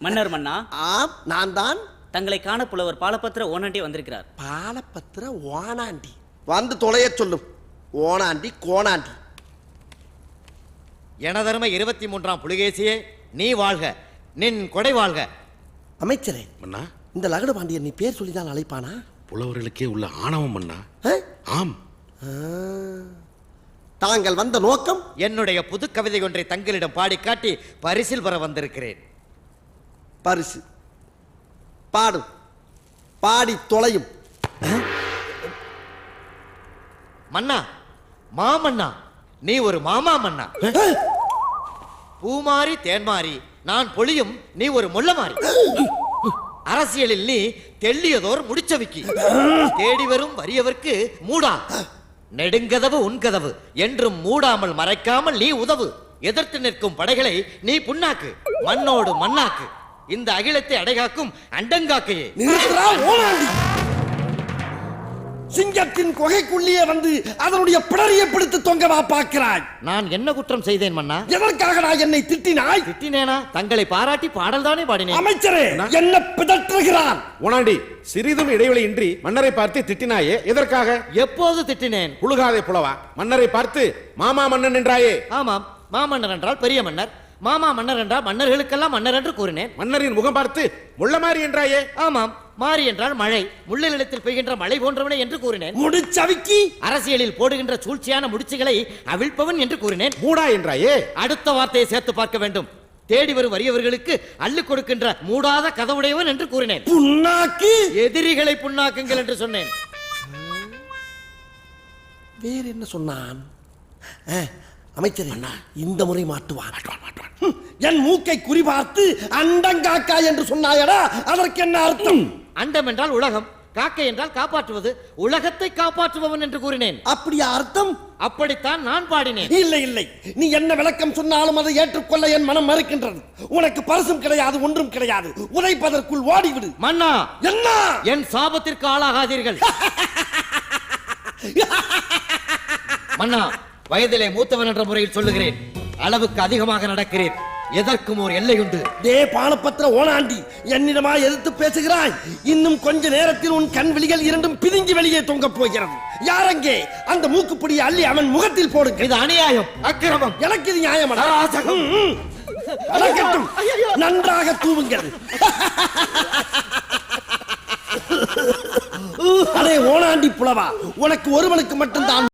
மன்னர் மன்னா, ஆம், நான் தான். தங்களை காண புலவர் பாலபத்திர ஓனாண்டி வந்திருக்கிறார். பாலபத்திர ஓனாண்டி வந்து தொலைய சொல்லும். ஓனாண்டி கோணாண்டி. எனதருமை 23ஆம் புலிகேசியே, நீ வாழ்க, நின் கொடை வாழ்க. அமைச்சரே, மன்னா, இந்த லகடு பாண்டியன் நீ பேர் சொல்லிதான் அழைப்பானா? புலவர்களுக்கே உள்ள ஆணவம் மன்னா. ஆம். தாங்கள் வந்த நோக்கம்? என்னுடைய புது கவிதை ஒன்றை தங்களிடம் பாடி காட்டி பரிசில் பெற வந்திருக்கிறேன். பரிசு பாடும், பாடி தொலையும். மன்னா, மாமன்னா, நீ ஒரு மாமா மன்னா. பூமாரி தேன்மாரி, நான் பொழியும், நீ ஒரு முள்ளமாரி. அரசியலில் நீ தெள்ளியதோர் முடிச்சவிக்கி, தேடி வரும் வறியவர்க்கு மூடா, நெடுங்கதவு உன்கதவு என்றும் மூடாமல் மறைக்காமல் நீ உதவு. எதிர்த்து நிற்கும் படைகளை நீ புண்ணாக்கு, மண்ணோடு மண்ணாக்கு, இந்த அகிலத்தை அடைகாக்கும் அண்டங்காக்கையே. சிங்கத்தின் கொகைக்குள்ளே வந்து அதனுடைய பிடரியை பிடித்து தொங்கவா பார்க்கிறாய்? நான் என்ன குற்றம் செய்தேன் மன்னா? எதற்காக நான் என்னை திட்டினாய்? திட்டினேனா? தங்களை பாராட்டி பாடல் தானே பாடினேன். அமைச்சரே, என்ன பிதற்றுகிறான்? ஓனாண்டி, சிறிதும் இடைவெளி இன்றி மன்னரை பார்த்து திட்டினாயே, எதற்காக? எப்போது திட்டினேன்? புழுகாதே புலவா. மன்னரை பார்த்து மாமா மன்னன் என்றாயே. ஆமாம், மாமன்னர் என்றால் பெரிய மன்னர், மாமா மன்னர் என்றால் மன்னர்களுக்கெல்லாம் மன்னர் என்று கூறினேன். மன்னரின் முகம் பார்த்து முள்ளமாரி என்றாயே. ஆமாம், மாறி என்றால் மழை, முள்ளிலிடத்தில் பெய்கின்ற மழை போன்றவனே என்று கூறினேன். முடிச்சவிக்கி அரசியலில் போடுகின்ற சூழ்ச்சியான முடிச்சுகளை அவிழ்ப்பவன் என்று கூறினேன். மூடா என்றாயே. அடுத்த வார்த்தையை சேர்த்து பார்க்க வேண்டும். தேடி வரும் வறியவர்களுக்கு அள்ளி கொடுக்கின்ற மூடாத கதவுடையவன் என்று கூறினேன். புண்ணாக்கி எதிரிகளை புண்ணாக்குங்கள் என்று சொன்னேன். வேற என்ன சொன்னான்? அமைச்சரே, இந்த முறை மாட்டுவான். என் மூக்கை குறிபார்த்து அண்டங்காக்கா என்று சொன்னாயடா, அதற்கு என்ன அர்த்தம்? அண்டம் என்றால் உலகம், காக்கை என்றால் காப்பாற்றுவது, உலகத்தை காப்பாற்றுபவன் என்று கூறினேன். அப்படியா அர்த்தம்? அப்படித்தான் நான் பாடினேன். இல்லை இல்லை, நீ என்ன விளக்கம் சொன்னாலும் அதை ஏற்றுக்கொள்ள என் மனம் மறுக்கின்றது. உனக்கு பரிசும் கிடையாது, ஒன்றும் கிடையாது. உதைப்பதற்குள் ஓடிவிடு. மன்னா, என்ன? என் சாபத்திற்கு ஆளாகாதீர்கள். மன்னா, வயதிலே மூத்தவன் என்ற முறையில் சொல்லுகிறேன், அளவுக்கு அதிகமாக நடக்கிறேன். எதற்கும் ஒரு எல்லை உண்டு. டே பாலபத்திர ஓனாண்டி, என்னிடமா எதிர்த்து பேசுகிறாய்? இன்னும் கொஞ்ச நேரத்தில் உன் கண் விழிகள் இரண்டும் பிதுங்கி வெளியே தொங்க போகிறது. யாரங்கே அந்த மூக்குப்பிடியை அள்ளி அவன் முகத்தில் போடுங்க. இது அநியாயம், அக்கிரமம். எனக்கு இது நியாயமடா. அடக்கட்டும், நன்றாக தூவுங்கள். அடே ஓனாண்டி புலவா, உனக்கு ஒருவனுக்கு மட்டும்தான்